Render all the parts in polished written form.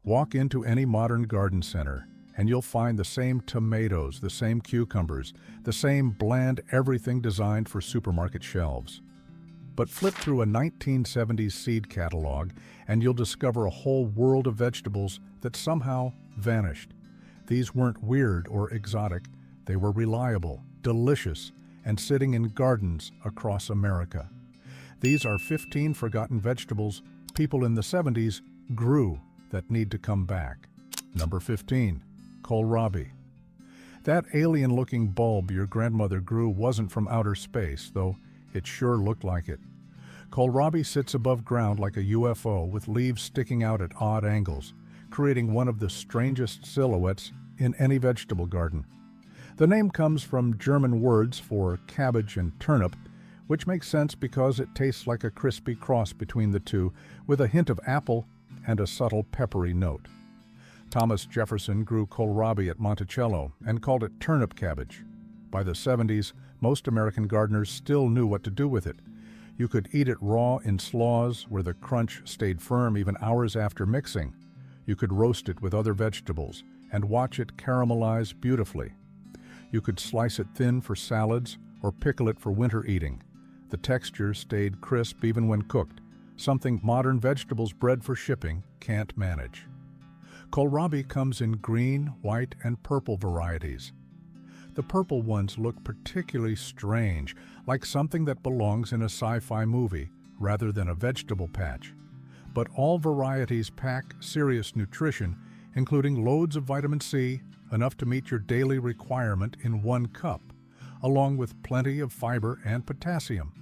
Walk into any modern garden center, and you'll find the same tomatoes, the same cucumbers, the same bland everything designed for supermarket shelves. But flip through a 1970s seed catalog, and you'll discover a whole world of vegetables that somehow vanished. These weren't weird or exotic. They were reliable, delicious, and sitting in gardens across America. These are 15 forgotten vegetables people in the 70s grew that need to come back. Number 15, kohlrabi. That alien-looking bulb your grandmother grew wasn't from outer space, though it sure looked like it. Kohlrabi sits above ground like a UFO with leaves sticking out at odd angles, creating one of the strangest silhouettes in any vegetable garden. The name comes from German words for cabbage and turnip, which makes sense because it tastes like a crispy cross between the two, with a hint of apple and a subtle peppery note. Thomas Jefferson grew kohlrabi at Monticello and called it turnip cabbage. By the 70s, most American gardeners still knew what to do with it. You could eat it raw in slaws where the crunch stayed firm even hours after mixing. You could roast it with other vegetables and watch it caramelize beautifully. You could slice it thin for salads or pickle it for winter eating. The texture stayed crisp even when cooked, something modern vegetables bred for shipping can't manage. Kohlrabi comes in green, white, and purple varieties. The purple ones look particularly strange, like something that belongs in a sci-fi movie rather than a vegetable patch. But all varieties pack serious nutrition, including loads of vitamin C, enough to meet your daily requirement in 1 cup, along with plenty of fiber and potassium.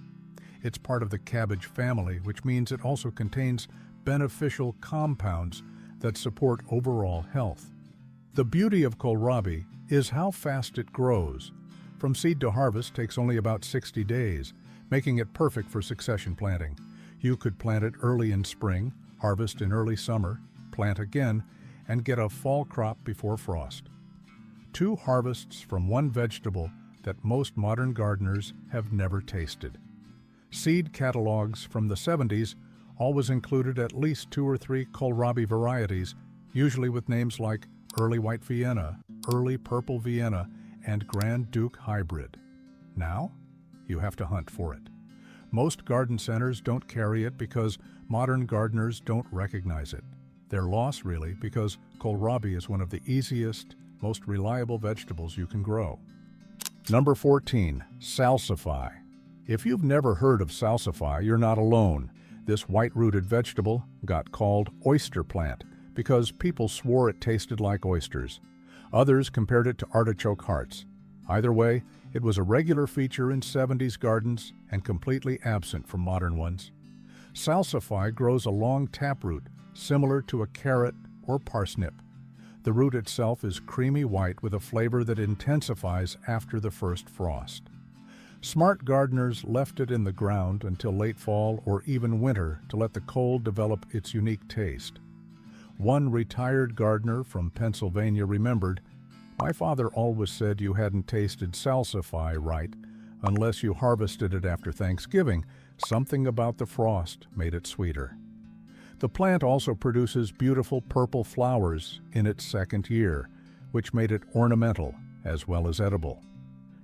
It's part of the cabbage family, which means it also contains beneficial compounds that support overall health. The beauty of kohlrabi is how fast it grows. From seed to harvest takes only about 60 days, making it perfect for succession planting. You could plant it early in spring, harvest in early summer, plant again, and get a fall crop before frost. 2 harvests from one vegetable that most modern gardeners have never tasted. Seed catalogs from the 70s always included at least 2 or 3 kohlrabi varieties, usually with names like Early White Vienna, Early Purple Vienna, and Grand Duke Hybrid. Now, you have to hunt for it. Most garden centers don't carry it because modern gardeners don't recognize it. Their loss, really, because kohlrabi is one of the easiest, most reliable vegetables you can grow. Number 14, salsify. If you've never heard of salsify, you're not alone. This white-rooted vegetable got called oyster plant because people swore it tasted like oysters. Others compared it to artichoke hearts. Either way, it was a regular feature in 70s gardens and completely absent from modern ones. Salsify grows a long taproot, similar to a carrot or parsnip. The root itself is creamy white with a flavor that intensifies after the first frost. Smart gardeners left it in the ground until late fall or even winter to let the cold develop its unique taste. One retired gardener from Pennsylvania remembered, "My father always said you hadn't tasted salsify right unless you harvested it after Thanksgiving. Something about the frost made it sweeter." The plant also produces beautiful purple flowers in its second year, which made it ornamental as well as edible.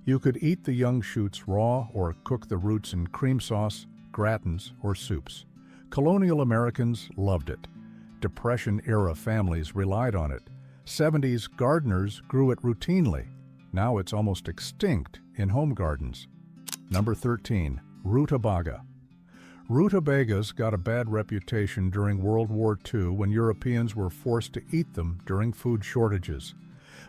You could eat the young shoots raw or cook the roots in cream sauce, gratins, or soups. Colonial Americans loved it. Depression-era families relied on it. 70s gardeners grew it routinely. Now it's almost extinct in home gardens. Number 13, rutabaga. Rutabagas got a bad reputation during World War II when Europeans were forced to eat them during food shortages.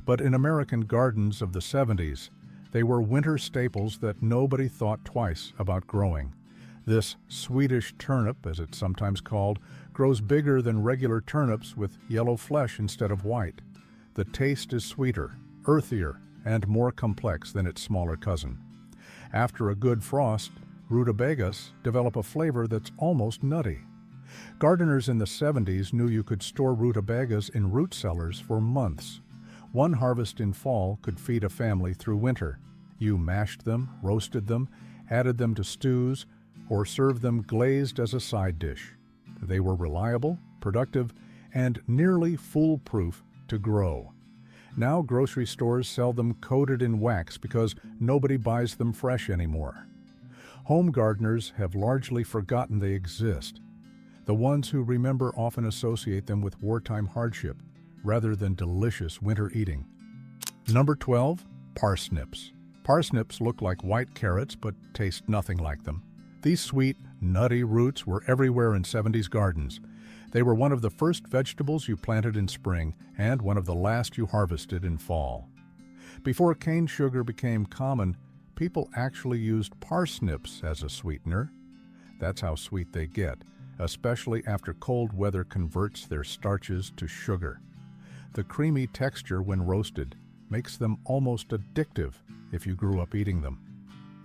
But in American gardens of the 70s, they were winter staples that nobody thought twice about growing. This Swedish turnip, as it's sometimes called, grows bigger than regular turnips with yellow flesh instead of white. The taste is sweeter, earthier, and more complex than its smaller cousin. After a good frost, rutabagas develop a flavor that's almost nutty. Gardeners in the 70s knew you could store rutabagas in root cellars for months. One harvest in fall could feed a family through winter. You mashed them, roasted them, added them to stews, or served them glazed as a side dish. They were reliable, productive, and nearly foolproof to grow. Now grocery stores sell them coated in wax because nobody buys them fresh anymore. Home gardeners have largely forgotten they exist. The ones who remember often associate them with wartime hardship rather than delicious winter eating. Number 12, parsnips. Parsnips look like white carrots but taste nothing like them. These sweet, nutty roots were everywhere in 70s gardens. They were one of the first vegetables you planted in spring and one of the last you harvested in fall. Before cane sugar became common, people actually used parsnips as a sweetener. That's how sweet they get, especially after cold weather converts their starches to sugar. The creamy texture when roasted makes them almost addictive if you grew up eating them.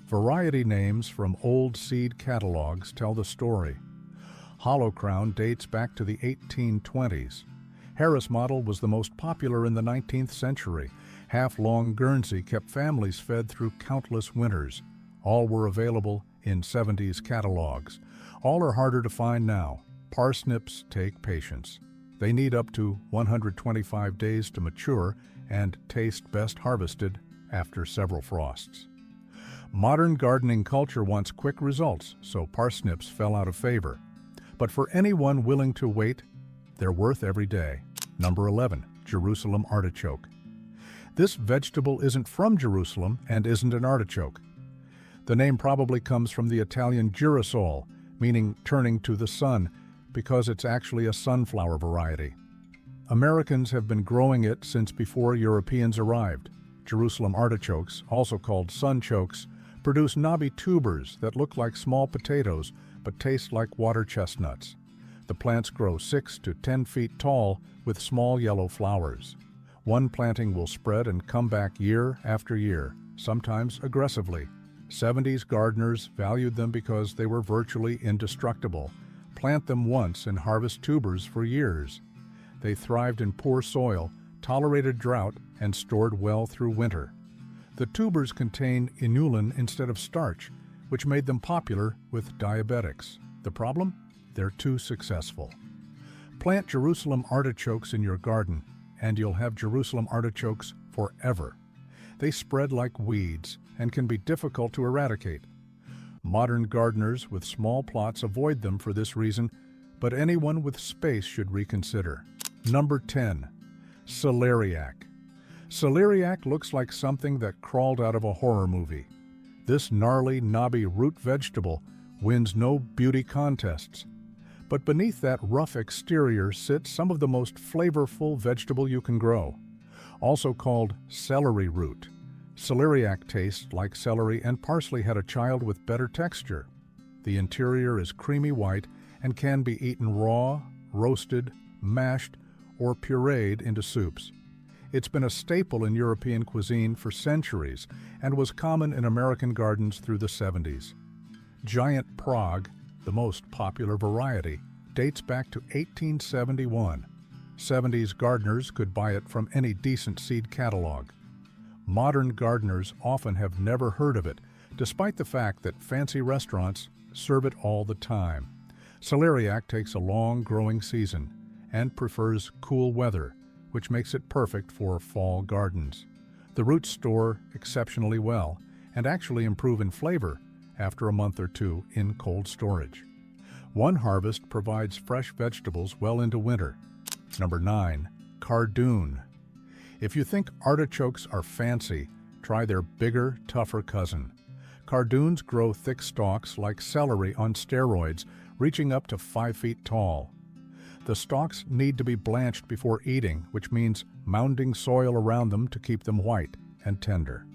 Variety names from old seed catalogs tell the story. Hollow Crown dates back to the 1820s. Harris Model was the most popular in the 19th century. Half-long Guernsey kept families fed through countless winters. All were available in 70s catalogs. All are harder to find now. Parsnips take patience. They need up to 125 days to mature and taste best harvested after several frosts. Modern gardening culture wants quick results, so parsnips fell out of favor. But for anyone willing to wait, they're worth every day. Number 11, Jerusalem artichoke. This vegetable isn't from Jerusalem and isn't an artichoke. The name probably comes from the Italian girasole, meaning turning to the sun, because it's actually a sunflower variety. Americans have been growing it since before Europeans arrived. Jerusalem artichokes, also called sunchokes, produce knobby tubers that look like small potatoes but taste like water chestnuts. The plants grow 6 to 10 feet tall with small yellow flowers. One planting will spread and come back year after year, sometimes aggressively. 70s gardeners valued them because they were virtually indestructible. Plant them once and harvest tubers for years. They thrived in poor soil, tolerated drought, and stored well through winter. The tubers contain inulin instead of starch, which made them popular with diabetics. The problem? They're too successful. Plant Jerusalem artichokes in your garden, and you'll have Jerusalem artichokes forever. They spread like weeds and can be difficult to eradicate. Modern gardeners with small plots avoid them for this reason, but anyone with space should reconsider. Number 10, celeriac. Celeriac looks like something that crawled out of a horror movie. This gnarly, knobby root vegetable wins no beauty contests. But beneath that rough exterior sits some of the most flavorful vegetable you can grow. Also called celery root. Celeriac tastes like celery, and parsley had a child with better texture. The interior is creamy white and can be eaten raw, roasted, mashed, or pureed into soups. It's been a staple in European cuisine for centuries and was common in American gardens through the 70s. Giant Prague, the most popular variety, dates back to 1871. 70s gardeners could buy it from any decent seed catalog. Modern gardeners often have never heard of it, despite the fact that fancy restaurants serve it all the time. Celeriac takes a long growing season and prefers cool weather, which makes it perfect for fall gardens. The roots store exceptionally well and actually improve in flavor after a month or two in cold storage. One harvest provides fresh vegetables well into winter. Number 9, cardoon. If you think artichokes are fancy, try their bigger, tougher cousin. Cardoons grow thick stalks like celery on steroids, reaching up to 5 feet tall. The stalks need to be blanched before eating, which means mounding soil around them to keep them white and tender.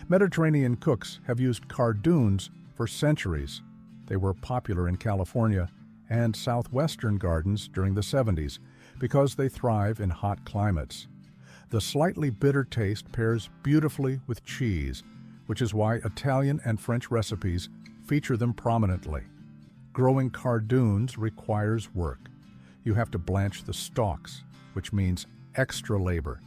Mediterranean cooks have used cardoons for centuries. They were popular in California and southwestern gardens during the 70s because they thrive in hot climates. The slightly bitter taste pairs beautifully with cheese, which is why Italian and French recipes feature them prominently. Growing cardoons requires work. You have to blanch the stalks, which means extra labor.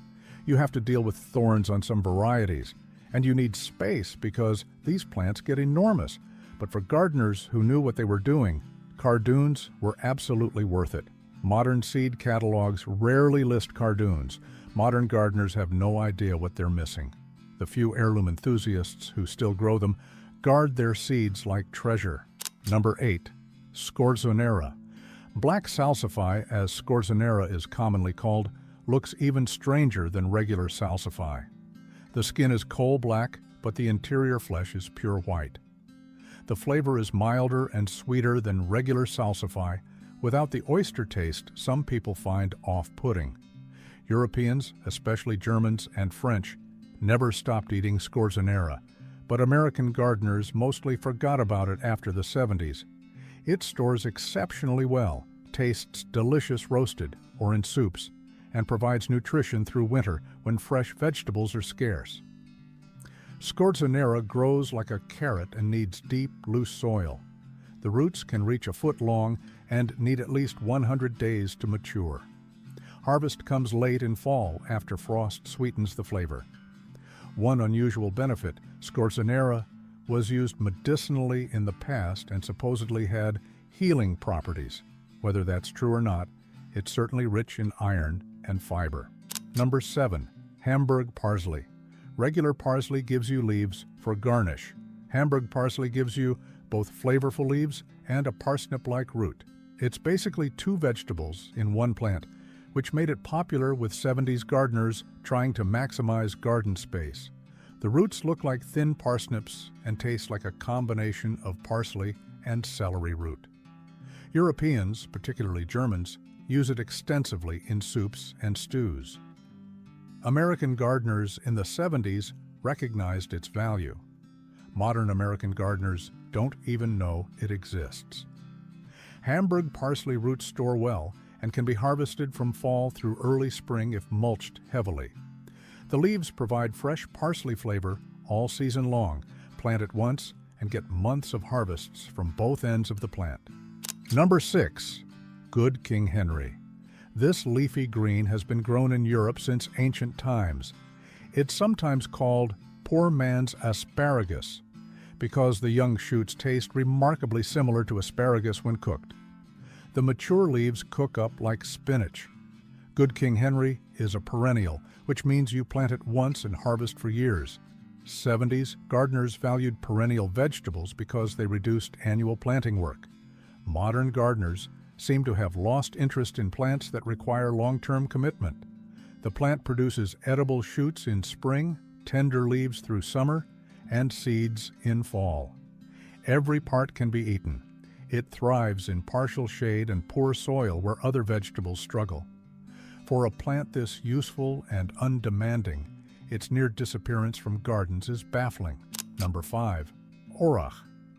You have to deal with thorns on some varieties, and you need space because these plants get enormous. But for gardeners who knew what they were doing, cardoons were absolutely worth it. Modern seed catalogs rarely list cardoons. Modern gardeners have no idea what they're missing. The few heirloom enthusiasts who still grow them guard their seeds like treasure. Number 8. Scorzonera. Black salsify, as scorzonera is commonly called, looks even stranger than regular salsify. The skin is coal black, but the interior flesh is pure white. The flavor is milder and sweeter than regular salsify, without the oyster taste some people find off-putting. Europeans, especially Germans and French, never stopped eating scorzonera, but American gardeners mostly forgot about it after the 70s. It stores exceptionally well, tastes delicious roasted or in soups, and provides nutrition through winter when fresh vegetables are scarce. Scorzonera grows like a carrot and needs deep, loose soil. The roots can reach a foot long and need at least 100 days to mature. Harvest comes late in fall after frost sweetens the flavor. One unusual benefit, scorzonera was used medicinally in the past and supposedly had healing properties. Whether that's true or not, it's certainly rich in iron and fiber. Number 7. Hamburg parsley. Regular parsley gives you leaves for garnish. Hamburg parsley gives you both flavorful leaves and a parsnip-like root. It's basically two vegetables in one plant, which made it popular with 70s gardeners trying to maximize garden space. The roots look like thin parsnips and taste like a combination of parsley and celery root. Europeans, particularly Germans, use it extensively in soups and stews. American gardeners in the 70s recognized its value. Modern American gardeners don't even know it exists. Hamburg parsley roots store well and can be harvested from fall through early spring if mulched heavily. The leaves provide fresh parsley flavor all season long. Plant it once and get months of harvests from both ends of the plant. Number 6. Good King Henry. This leafy green has been grown in Europe since ancient times. It's sometimes called poor man's asparagus because the young shoots taste remarkably similar to asparagus when cooked. The mature leaves cook up like spinach. Good King Henry is a perennial, which means you plant it once and harvest for years. 70s gardeners valued perennial vegetables because they reduced annual planting work. Modern gardeners seem to have lost interest in plants that require long-term commitment. The plant produces edible shoots in spring, tender leaves through summer, and seeds in fall. Every part can be eaten. It thrives in partial shade and poor soil where other vegetables struggle. For a plant this useful and undemanding, its near disappearance from gardens is baffling. Number 5. Orach.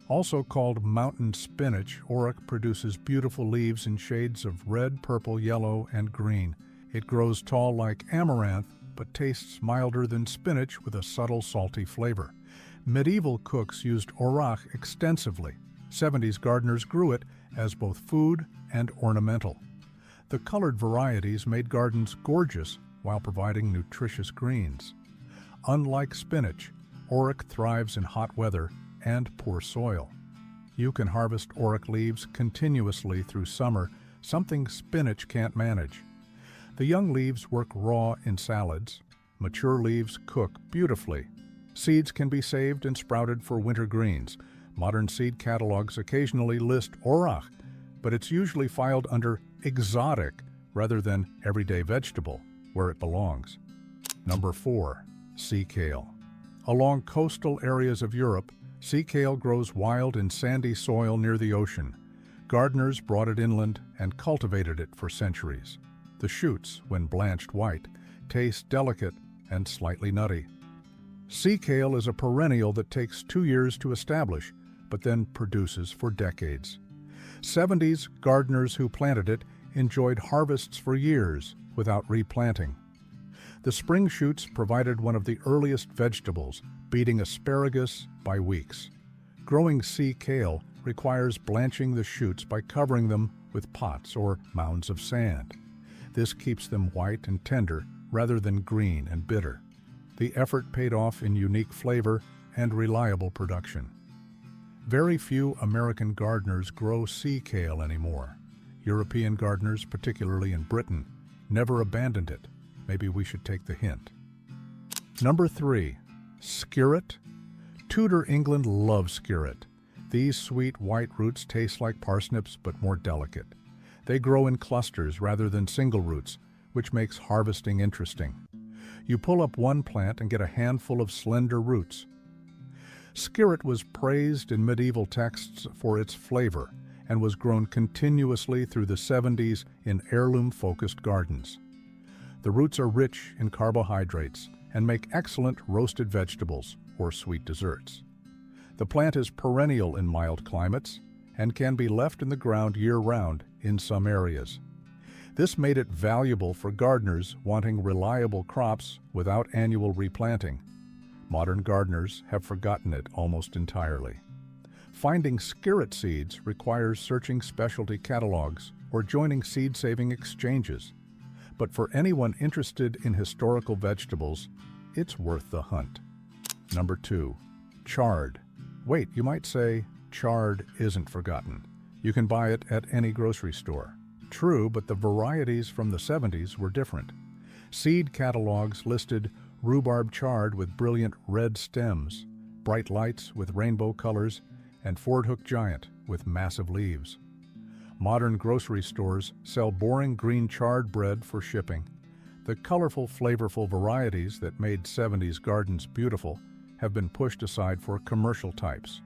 Also called mountain spinach, orach produces beautiful leaves in shades of red, purple, yellow, and green. It grows tall like amaranth, but tastes milder than spinach with a subtle salty flavor. Medieval cooks used orach extensively. 70s gardeners grew it as both food and ornamental. The colored varieties made gardens gorgeous while providing nutritious greens. Unlike spinach, orach thrives in hot weather and poor soil. You can harvest orach leaves continuously through summer, something spinach can't manage. The young leaves work raw in salads. Mature leaves cook beautifully. Seeds can be saved and sprouted for winter greens. Modern seed catalogs occasionally list orach, but it's usually filed under exotic rather than everyday vegetable, where it belongs. Number 4. Sea kale. Along coastal areas of Europe, sea kale grows wild in sandy soil near the ocean. Gardeners brought it inland and cultivated it for centuries. The shoots, when blanched white, taste delicate and slightly nutty. Sea kale is a perennial that takes 2 years to establish, but then produces for decades. 70s gardeners who planted it enjoyed harvests for years without replanting. The spring shoots provided one of the earliest vegetables, beating asparagus by weeks. Growing sea kale requires blanching the shoots by covering them with pots or mounds of sand. This keeps them white and tender rather than green and bitter. The effort paid off in unique flavor and reliable production. Very few American gardeners grow sea kale anymore. European gardeners, particularly in Britain, never abandoned it. Maybe we should take the hint. Number 3. Skirret. Tudor England loves skirret. These sweet white roots taste like parsnips but more delicate. They grow in clusters rather than single roots, which makes harvesting interesting. You pull up one plant and get a handful of slender roots. Skirret was praised in medieval texts for its flavor and was grown continuously through the 70s in heirloom-focused gardens. The roots are rich in carbohydrates and make excellent roasted vegetables or sweet desserts. The plant is perennial in mild climates and can be left in the ground year-round in some areas. This made it valuable for gardeners wanting reliable crops without annual replanting. Modern gardeners have forgotten it almost entirely. Finding skirret seeds requires searching specialty catalogs or joining seed-saving exchanges. But for anyone interested in historical vegetables, it's worth the hunt. Number 2. Chard. Wait, you might say, chard isn't forgotten. You can buy it at any grocery store. True, but the varieties from the 70s were different. Seed catalogs listed rhubarb chard with brilliant red stems, bright lights with rainbow colors, and Fordhook giant with massive leaves. Modern grocery stores sell boring green chard bread for shipping. The colorful, flavorful varieties that made 70s gardens beautiful have been pushed aside for commercial types.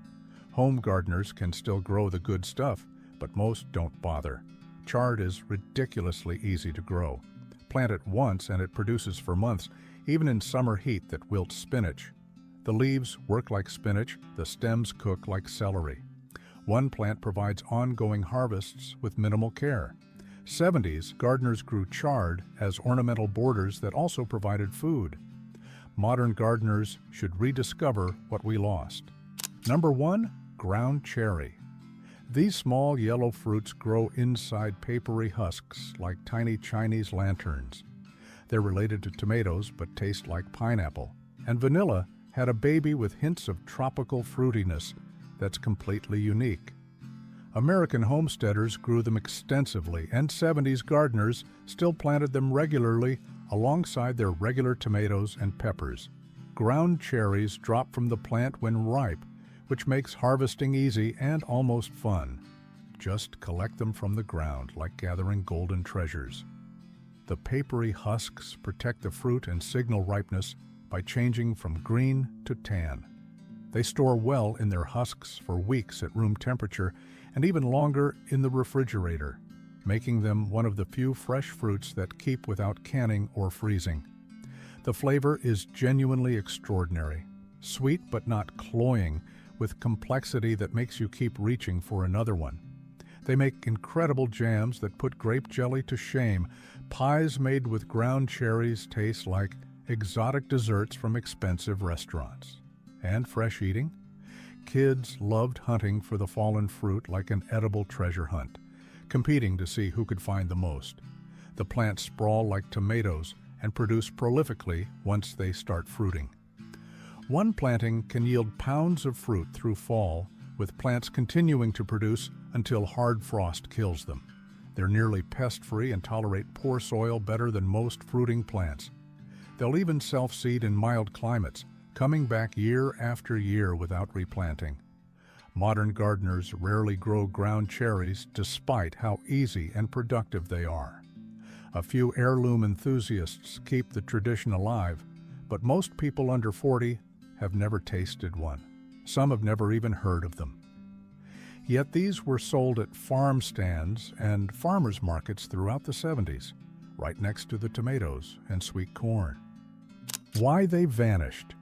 Home gardeners can still grow the good stuff, but most don't bother. Chard is ridiculously easy to grow. Plant it once and it produces for months, even in summer heat that wilts spinach. The leaves work like spinach, the stems cook like celery. One plant provides ongoing harvests with minimal care. 70s, gardeners grew chard as ornamental borders that also provided food. Modern gardeners should rediscover what we lost. Number 1. Ground cherry. These small yellow fruits grow inside papery husks like tiny Chinese lanterns. They're related to tomatoes but taste like pineapple. And vanilla had a baby with hints of tropical fruitiness that's completely unique. American homesteaders grew them extensively, and 70s gardeners still planted them regularly alongside their regular tomatoes and peppers. Ground cherries drop from the plant when ripe, which makes harvesting easy and almost fun. Just collect them from the ground like gathering golden treasures. The papery husks protect the fruit and signal ripeness by changing from green to tan. They store well in their husks for weeks at room temperature and even longer in the refrigerator, making them one of the few fresh fruits that keep without canning or freezing. The flavor is genuinely extraordinary, sweet but not cloying, with complexity that makes you keep reaching for another one. They make incredible jams that put grape jelly to shame. Pies made with ground cherries taste like exotic desserts from expensive restaurants. And fresh eating? Kids loved hunting for the fallen fruit like an edible treasure hunt, competing to see who could find the most. The plants sprawl like tomatoes and produce prolifically once they start fruiting. One planting can yield pounds of fruit through fall, with plants continuing to produce until hard frost kills them. They're nearly pest-free and tolerate poor soil better than most fruiting plants. They'll even self-seed in mild climates, coming back year after year without replanting. Modern gardeners rarely grow ground cherries despite how easy and productive they are. A few heirloom enthusiasts keep the tradition alive, but most people under 40 have never tasted one. Some have never even heard of them. Yet these were sold at farm stands and farmers markets throughout the 70s, right next to the tomatoes and sweet corn. Why they vanished.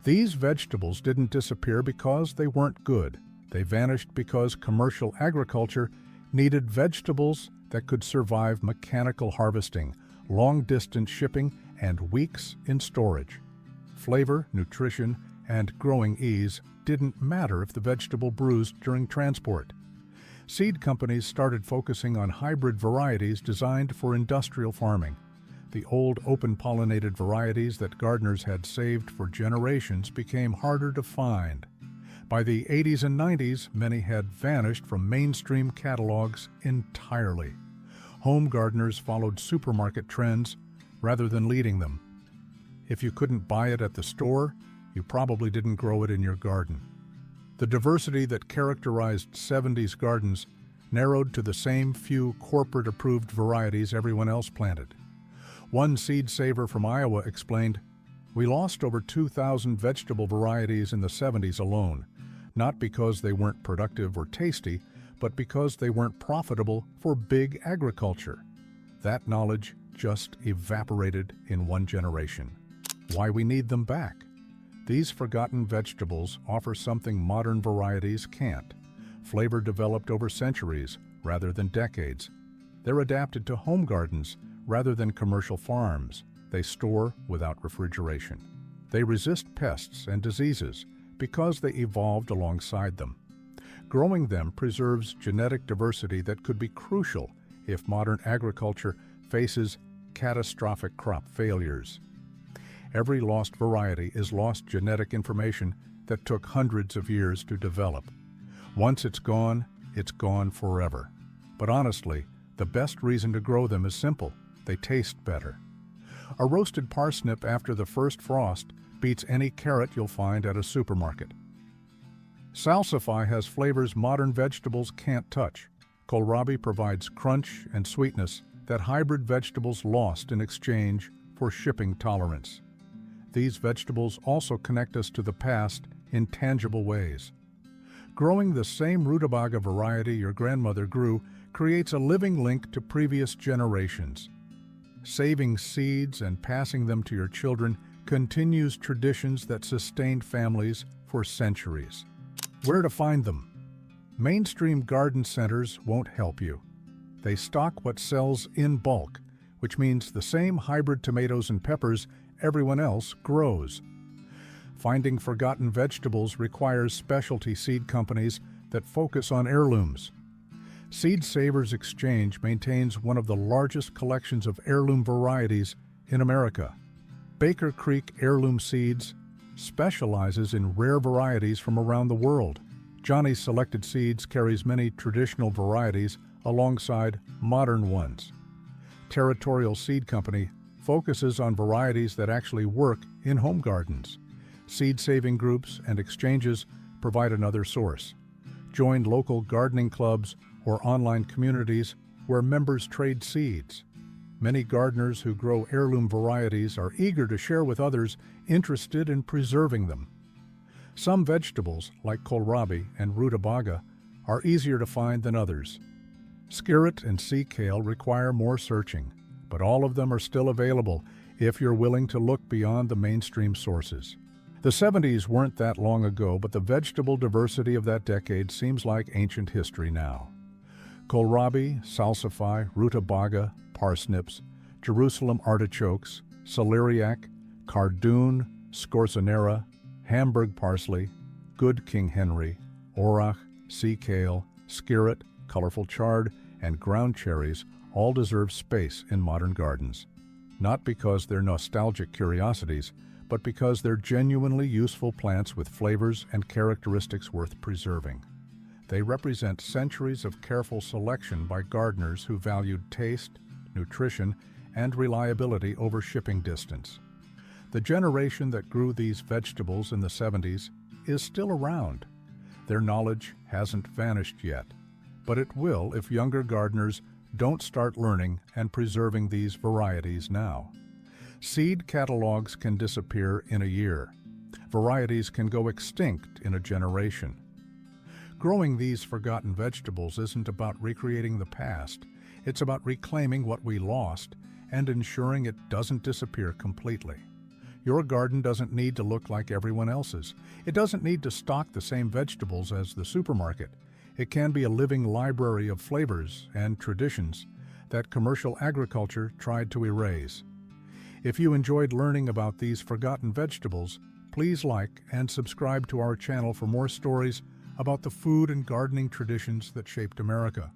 These vegetables didn't disappear because they weren't good. They vanished because commercial agriculture needed vegetables that could survive mechanical harvesting, long-distance shipping, and weeks in storage. Flavor, nutrition, and growing ease didn't matter if the vegetable bruised during transport. Seed companies started focusing on hybrid varieties designed for industrial farming. The old open-pollinated varieties that gardeners had saved for generations became harder to find. By the 80s and 90s, many had vanished from mainstream catalogs entirely. Home gardeners followed supermarket trends rather than leading them. If you couldn't buy it at the store, you probably didn't grow it in your garden. The diversity that characterized 70s gardens narrowed to the same few corporate-approved varieties everyone else planted. One seed saver from Iowa explained, "We lost over 2,000 vegetable varieties in the 70s alone, not because they weren't productive or tasty, but because they weren't profitable for big agriculture." That knowledge just evaporated in one generation. Why we need them back? These forgotten vegetables offer something modern varieties can't. Flavor developed over centuries rather than decades. They're adapted to home gardens rather than commercial farms. They store without refrigeration. They resist pests and diseases because they evolved alongside them. Growing them preserves genetic diversity that could be crucial if modern agriculture faces catastrophic crop failures. Every lost variety is lost genetic information that took hundreds of years to develop. Once it's gone forever. But honestly, the best reason to grow them is simple. They taste better. A roasted parsnip after the first frost beats any carrot you'll find at a supermarket. Salsify has flavors modern vegetables can't touch. Kohlrabi provides crunch and sweetness that hybrid vegetables lost in exchange for shipping tolerance. These vegetables also connect us to the past in tangible ways. Growing the same rutabaga variety your grandmother grew creates a living link to previous generations. Saving seeds and passing them to your children continues traditions that sustained families for centuries. Where to find them? Mainstream garden centers won't help you. They stock what sells in bulk, which means the same hybrid tomatoes and peppers everyone else grows. Finding forgotten vegetables requires specialty seed companies that focus on heirlooms. Seed Savers Exchange maintains one of the largest collections of heirloom varieties in America. Baker Creek Heirloom Seeds specializes in rare varieties from around the world. Johnny's Selected Seeds carries many traditional varieties alongside modern ones. Territorial Seed Company focuses on varieties that actually work in home gardens. Seed-saving groups and exchanges provide another source. Join local gardening clubs or online communities where members trade seeds. Many gardeners who grow heirloom varieties are eager to share with others interested in preserving them. Some vegetables, like kohlrabi and rutabaga, are easier to find than others. Skirret and sea kale require more searching, but all of them are still available if you're willing to look beyond the mainstream sources. The 70s weren't that long ago, but the vegetable diversity of that decade seems like ancient history now. Kohlrabi, salsify, rutabaga, parsnips, Jerusalem artichokes, celeriac, cardoon, scorzonera, Hamburg parsley, good King Henry, orach, sea kale, skirret, colorful chard, and ground cherries all deserve space in modern gardens. Not because they're nostalgic curiosities, but because they're genuinely useful plants with flavors and characteristics worth preserving. They represent centuries of careful selection by gardeners who valued taste, nutrition, and reliability over shipping distance. The generation that grew these vegetables in the 70s is still around. Their knowledge hasn't vanished yet, but it will if younger gardeners don't start learning and preserving these varieties now. Seed catalogs can disappear in a year. Varieties can go extinct in a generation. Growing these forgotten vegetables isn't about recreating the past. It's about reclaiming what we lost and ensuring it doesn't disappear completely. Your garden doesn't need to look like everyone else's. It doesn't need to stock the same vegetables as the supermarket. It can be a living library of flavors and traditions that commercial agriculture tried to erase. If you enjoyed learning about these forgotten vegetables, please like and subscribe to our channel for more stories about the food and gardening traditions that shaped America.